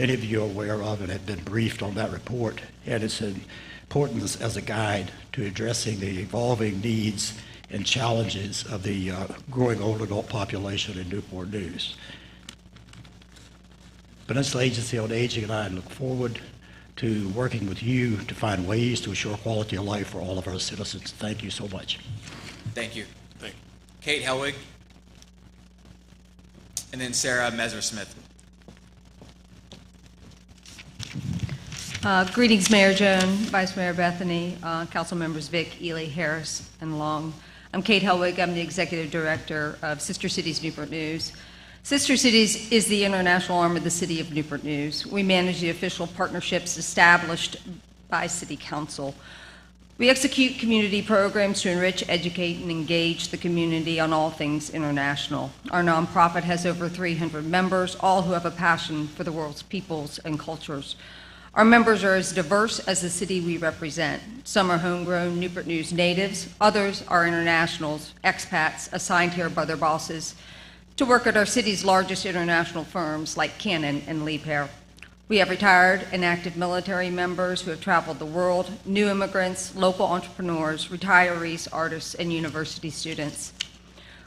many of you are aware of and have been briefed on that report, and its importance as a guide to addressing the evolving needs and challenges of the growing old adult population in Newport News. Peninsula Agency on Aging and I look forward to working with you to find ways to assure quality of life for all of our citizens. Thank you so much. Thank you. Kate Helwig, and then Sarah Messer-Smith. Greetings, Mayor Joan, Vice Mayor Bethany, Council Members Vick, Ely, Harris, and Long. I'm Kate Helwig. I'm the Executive Director of Sister Cities Newport News. Sister Cities is the international arm of the City of Newport News. We manage the official partnerships established by City Council. We execute community programs to enrich, educate, and engage the community on all things international. Our nonprofit has over 300 members, all who have a passion for the world's peoples and cultures. Our members are as diverse as the city we represent. Some are homegrown Newport News natives, others are internationals, expats assigned here by their bosses to work at our city's largest international firms like Canon and Liebherr. We have retired and active military members who have traveled the world, new immigrants, local entrepreneurs, retirees, artists, and university students.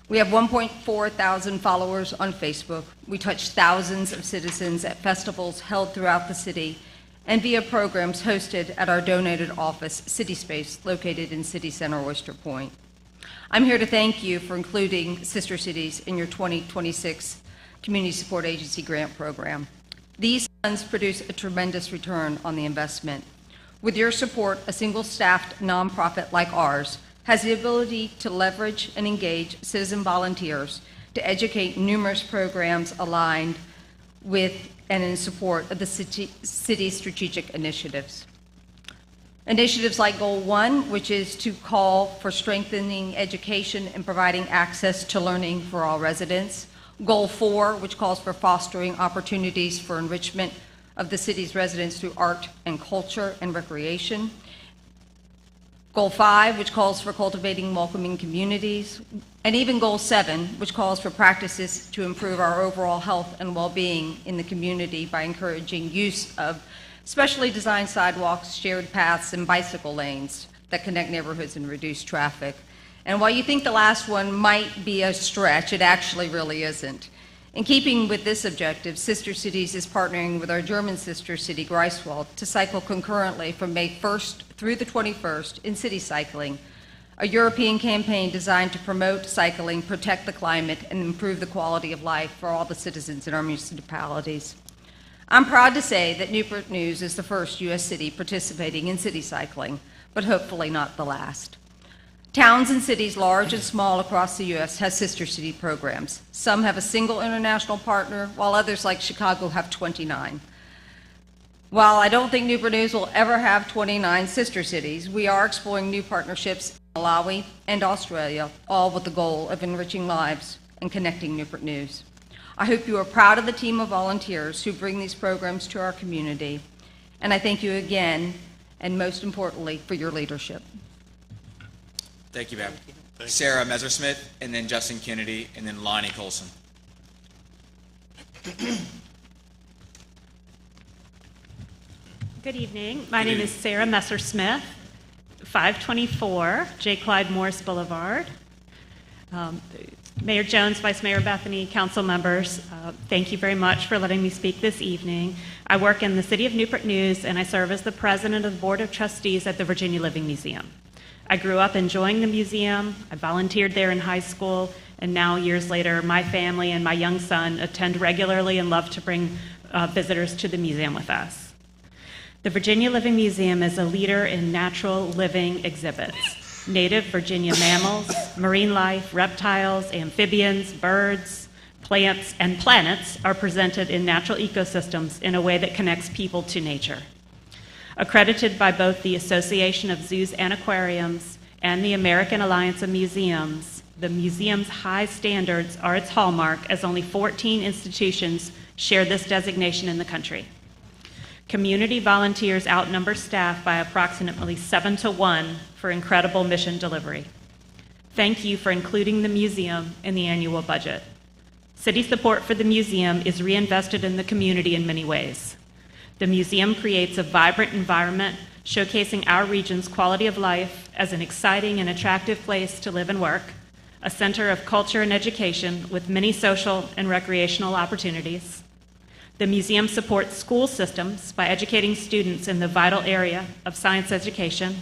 We have 1.4 thousand followers on Facebook. We touch thousands of citizens at festivals held throughout the city and via programs hosted at our donated office, City Space, located in City Center, Oyster Point. I'm here to thank you for including Sister Cities in your 2026 Community Support Agency grant program. These funds produce a tremendous return on the investment. With your support, a single-staffed nonprofit like ours has the ability to leverage and engage citizen volunteers to educate numerous programs aligned with and in support of the city's strategic initiatives. Initiatives like Goal 1, which is to call for strengthening education and providing access to learning for all residents. Goal 4, which calls for fostering opportunities for enrichment of the city's residents through art and culture and recreation. Goal 5, which calls for cultivating welcoming communities. And even Goal 7, which calls for practices to improve our overall health and well-being in the community by encouraging use of specially designed sidewalks, shared paths, and bicycle lanes that connect neighborhoods and reduce traffic. And while you think the last one might be a stretch, it actually really isn't. In keeping with this objective, Sister Cities is partnering with our German sister city, Greifswald, to cycle concurrently from May 1st through the 21st in City Cycling, a European campaign designed to promote cycling, protect the climate, and improve the quality of life for all the citizens in our municipalities. I'm proud to say that Newport News is the first U.S. city participating in city cycling, but hopefully not the last. Towns and cities large and small across the U.S. have sister city programs. Some have a single international partner, while others like Chicago have 29. While I don't think Newport News will ever have 29 sister cities, we are exploring new partnerships in Malawi and Australia, all with the goal of enriching lives and connecting Newport News. I hope you are proud of the team of volunteers who bring these programs to our community, and I thank you again, and most importantly, for your leadership. Thank you, ma'am. Sarah Messer-Smith, and then Justin Kennedy, and then Lonnie Colson. Good evening. My name is Sarah Messer-Smith, 524 J. Clyde Morris Boulevard. Mayor Jones, Vice Mayor Bethany, council members, thank you very much for letting me speak this evening. I work in the City of Newport News, and I serve as the president of the Board of Trustees at the Virginia Living Museum. I grew up enjoying the museum. I volunteered there in high school, and now, years later, my family and my young son attend regularly and love to bring visitors to the museum with us. The Virginia Living Museum is a leader in natural living exhibits. Native Virginia mammals, marine life, reptiles, amphibians, birds, plants, and planets are presented in natural ecosystems in a way that connects people to nature. Accredited by both the Association of Zoos and Aquariums and the American Alliance of Museums, the museum's high standards are its hallmark, as only 14 institutions share this designation in the country. Community volunteers outnumber staff by approximately 7-to-1 for incredible mission delivery. Thank you for including the museum in the annual budget. City support for the museum is reinvested in the community in many ways. The museum creates a vibrant environment showcasing our region's quality of life as an exciting and attractive place to live and work, a center of culture and education with many social and recreational opportunities. The museum supports school systems by educating students in the vital area of science education.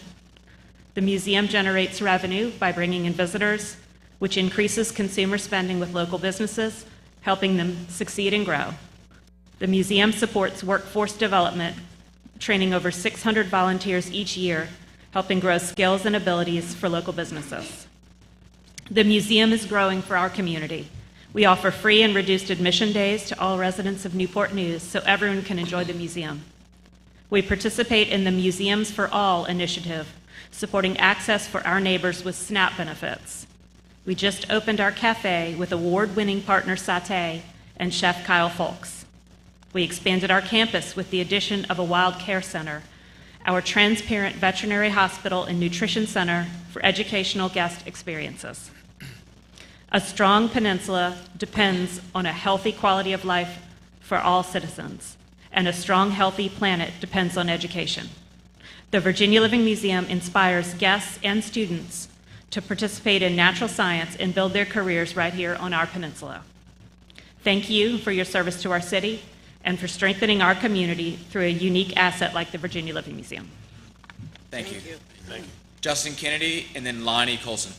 The museum generates revenue by bringing in visitors, which increases consumer spending with local businesses, helping them succeed and grow. The museum supports workforce development, training over 600 volunteers each year, helping grow skills and abilities for local businesses. The museum is growing for our community. We offer free and reduced admission days to all residents of Newport News so everyone can enjoy the museum. We participate in the Museums for All initiative, supporting access for our neighbors with SNAP benefits. We just opened our cafe with award-winning partner Satay and Chef Kyle Folks. We expanded our campus with the addition of a wild care center, our transparent veterinary hospital and nutrition center for educational guest experiences. A strong peninsula depends on a healthy quality of life for all citizens, and a strong, healthy planet depends on education. The Virginia Living Museum inspires guests and students to participate in natural science and build their careers right here on our peninsula. Thank you for your service to our city and for strengthening our community through a unique asset like the Virginia Living Museum. Thank you. Justin Kennedy, and then Lonnie Colson.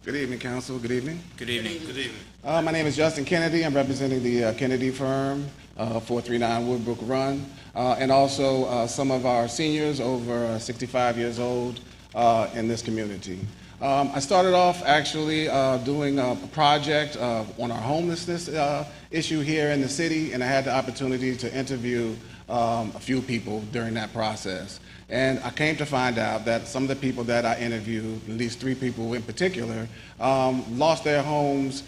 Good evening, Council. Good evening. Good evening. Good evening. My name is Justin Kennedy. I'm representing the Kennedy firm, 439 Woodbrook Run, and also some of our seniors over 65 years old in this community. I started off actually doing a project on our homelessness issue here in the city, and I had the opportunity to interview a few people during that process. And I came to find out that some of the people that I interviewed, at least 3 people in particular, lost their homes.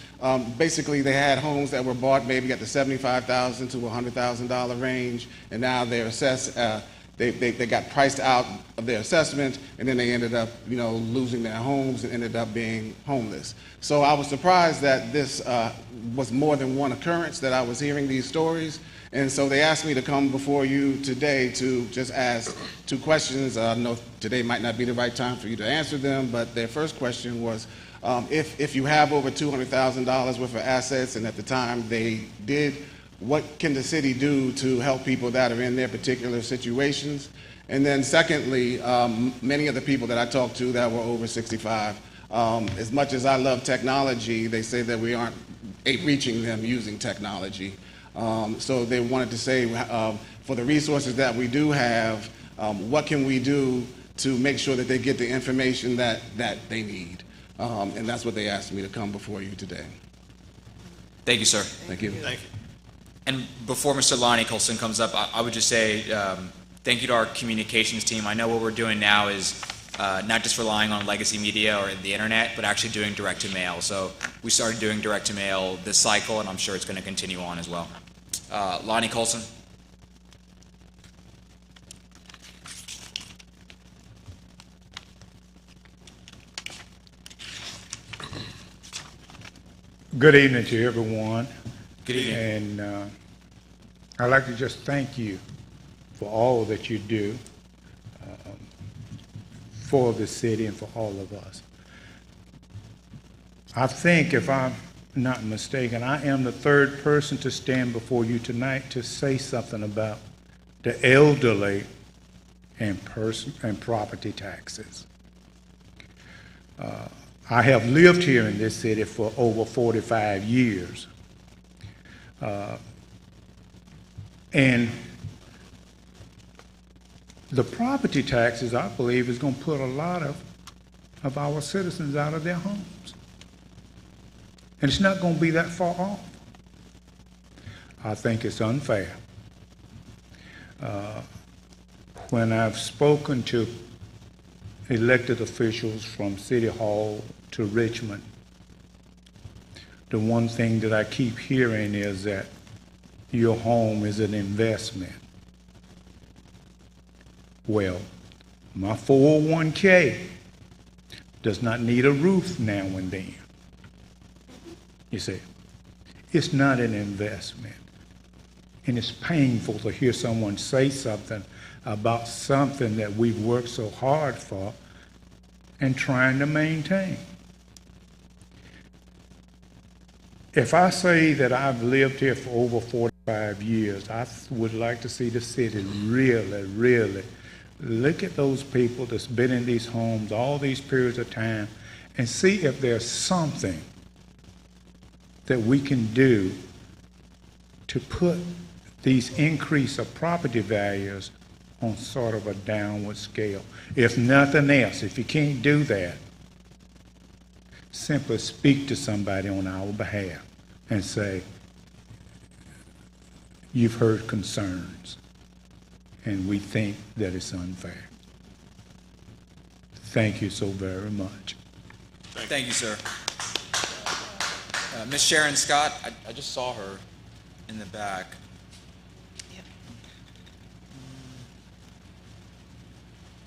Basically, they had homes that were bought maybe at the $75,000 to $100,000 range, and now they're assessed. They got priced out of their assessment, and then they ended up, losing their homes and ended up being homeless. So I was surprised that this was more than one occurrence that I was hearing these stories. And so they asked me to come before you today to just ask 2 questions. I know today might not be the right time for you to answer them, but their first question was, if you have over $200,000 worth of assets, and at the time they did, what can the city do to help people that are in their particular situations? And then secondly, many of the people that I talked to that were over 65, as much as I love technology, they say that we aren't reaching them using technology. So they wanted to say, for the resources that we do have, what can we do to make sure that they get the information that they need? And that's what they asked me to come before you today. Thank you, sir. Thank you. Thank you. And before Mr. Lonnie Colson comes up, I would just say thank you to our communications team. I know what we're doing now is not just relying on legacy media or the internet, but actually doing direct-to-mail. So we started doing direct-to-mail this cycle, and I'm sure it's going to continue on as well. Lonnie Colson. Good evening to everyone. Good evening. And I'd like to just thank you for all that you do for the city and for all of us. I think, if I'm not mistaken, I am the 3rd person to stand before you tonight to say something about the elderly and property taxes. I have lived here in this city for over 45 years. And the property taxes, I believe, is going to put a lot of our citizens out of their homes. And it's not going to be that far off. I think it's unfair. When I've spoken to elected officials from City Hall to Richmond, the one thing that I keep hearing is that your home is an investment. Well, my 401k does not need a roof now and then. You see, It's not an investment. And it's painful to hear someone say something about something that we've worked so hard for and trying to maintain. If I say that I've lived here for over 45 years, I would like to see the city really look at those people that's been in these homes all these periods of time and see if there's something that we can do to put these increase of property values on sort of a downward scale. If nothing else, if you can't do that, simply speak to somebody on our behalf and say, you've heard concerns, and we think that it's unfair. Thank you so very much. Thank you, sir. Ms. Sharon Scott, I just saw her in the back.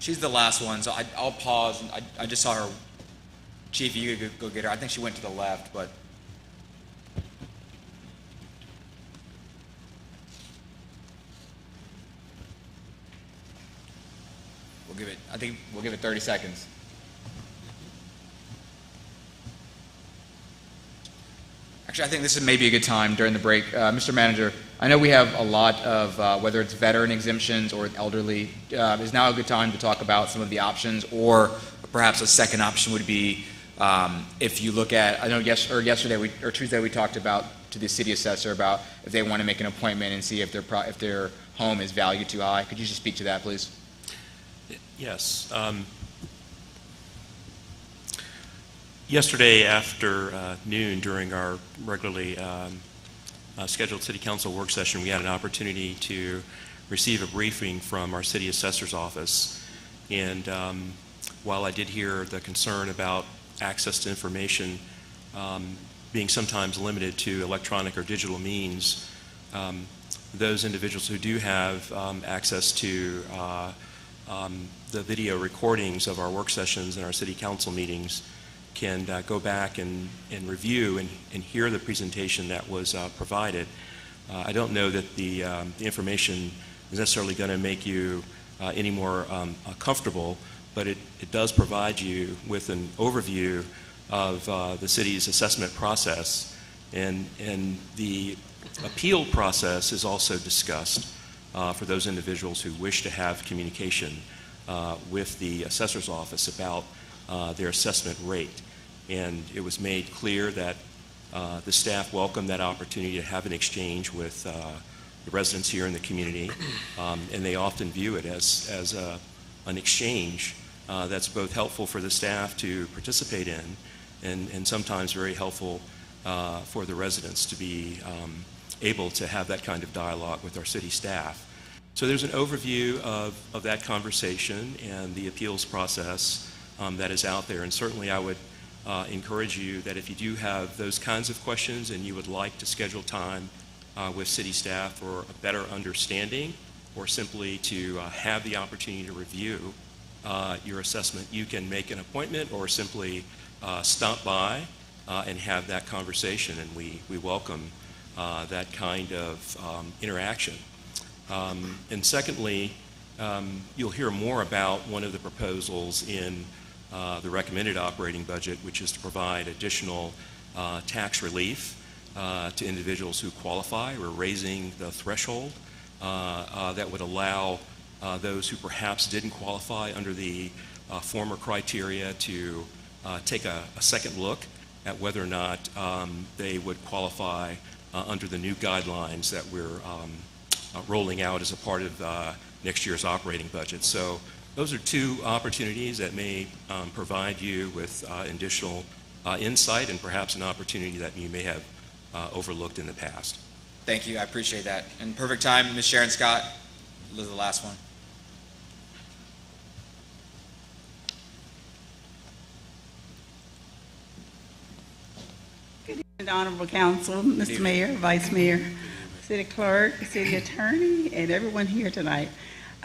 She's the last one, so I'll pause. I just saw her. Chief, you could go get her. I think she went to the left, but. I think we'll give it 30 seconds. Actually, I think this is maybe a good time during the break. Mr. Manager, I know we have a lot of, whether it's veteran exemptions or elderly, is now a good time to talk about some of the options, or perhaps a second option would be if you look at, I know yesterday or Tuesday we talked about to the city assessor about if they want to make an appointment and see if their home is valued too high. Could you just speak to that, please? Yes. Yesterday after noon during our regularly scheduled City Council work session, we had an opportunity to receive a briefing from our City Assessor's Office. And while I did hear the concern about access to information being sometimes limited to electronic or digital means, those individuals who do have access to the video recordings of our work sessions and our City Council meetings can go back and review and hear the presentation that was provided. I don't know that the information is necessarily going to make you any more comfortable, but it does provide you with an overview of the city's assessment process, and the appeal process is also discussed for those individuals who wish to have communication with the assessor's office about their assessment rate. And it was made clear that the staff welcomed that opportunity to have an exchange with the residents here in the community, and they often view it as an exchange that's both helpful for the staff to participate in and sometimes very helpful for the residents to be able to have that kind of dialogue with our city staff. So there's an overview of that conversation and the appeals process that is out there, and certainly I would encourage you that if you do have those kinds of questions and you would like to schedule time with city staff for a better understanding or simply to have the opportunity to review your assessment, you can make an appointment or simply stop by and have that conversation, and we welcome that kind of interaction. And secondly, you'll hear more about one of the proposals in the recommended operating budget, which is to provide additional tax relief to individuals who qualify. We're raising the threshold that would allow those who perhaps didn't qualify under the former criteria to take a second look at whether or not they would qualify under the new guidelines that we're rolling out as a part of next year's operating budget. So those are two opportunities that may provide you with additional insight and perhaps an opportunity that you may have overlooked in the past. Thank you. I appreciate that. And perfect time, Ms. Sharon Scott. Liz, the last one. Good evening, Honorable Council, Mr. Mayor, Vice Mayor, City Clerk, City Attorney, and everyone here tonight.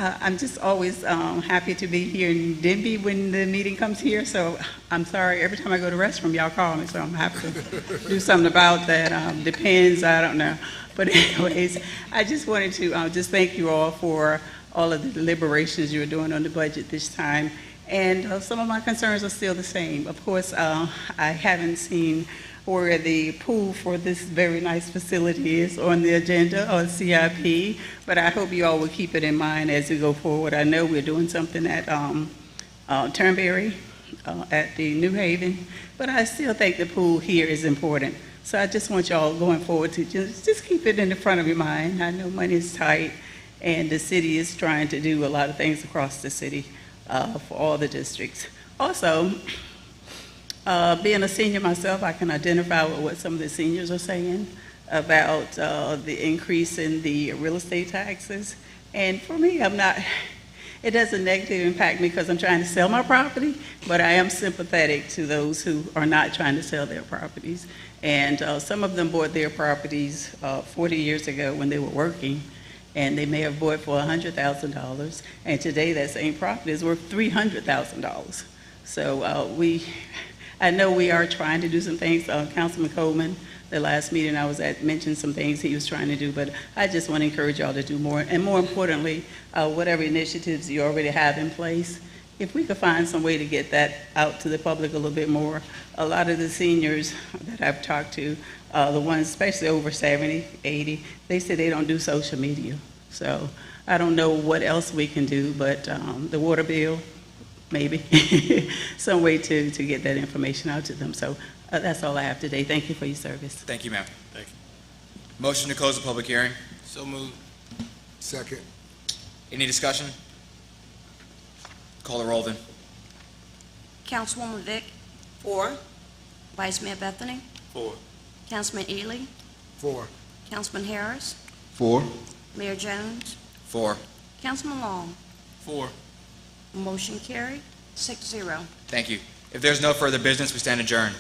I'm just always happy to be here in Denby when the meeting comes here, so I'm sorry, every time I go to the restroom, y'all call me, so I'm happy to do something about that. Depends, I don't know. But anyways, I just wanted to just thank you all for all of the deliberations you're doing on the budget this time. And some of my concerns are still the same. Of course, I haven't seen where the pool for this very nice facility is on the agenda or CIP, but I hope you all will keep it in mind as we go forward. I know we're doing something at Turnberry, at the New Haven, but I still think the pool here is important. So I just want y'all going forward to just keep it in the front of your mind. I know money is tight, and the city is trying to do a lot of things across the city for all the districts. Also, being a senior myself, I can identify with what some of the seniors are saying about the increase in the real estate taxes. And for me, it doesn't negatively impact me because I'm trying to sell my property, but I am sympathetic to those who are not trying to sell their properties. And some of them bought their properties 40 years ago when they were working, and they may have bought for $100,000, and today that same property is worth $300,000. So I know we are trying to do some things. Councilman Coleman, the last meeting I was at, mentioned some things he was trying to do, but I just want to encourage y'all to do more. And more importantly, whatever initiatives you already have in place, if we could find some way to get that out to the public a little bit more. A lot of the seniors that I've talked to, the ones especially over 70, 80, they say they don't do social media. So I don't know what else we can do, but the water bill, maybe, some way to get that information out to them. So that's all I have today. Thank you for your service. Thank you, ma'am. Thank you. Motion to close the public hearing. So moved. Second. Any discussion? Call the roll then. Councilwoman Vick. 4. Vice Mayor Bethany. 4. Councilman Ely. 4. Councilman Harris. 4. Mayor Jones. 4. Councilman Long. 4. Motion carried, 6-0. Thank you. If there's no further business, we stand adjourned.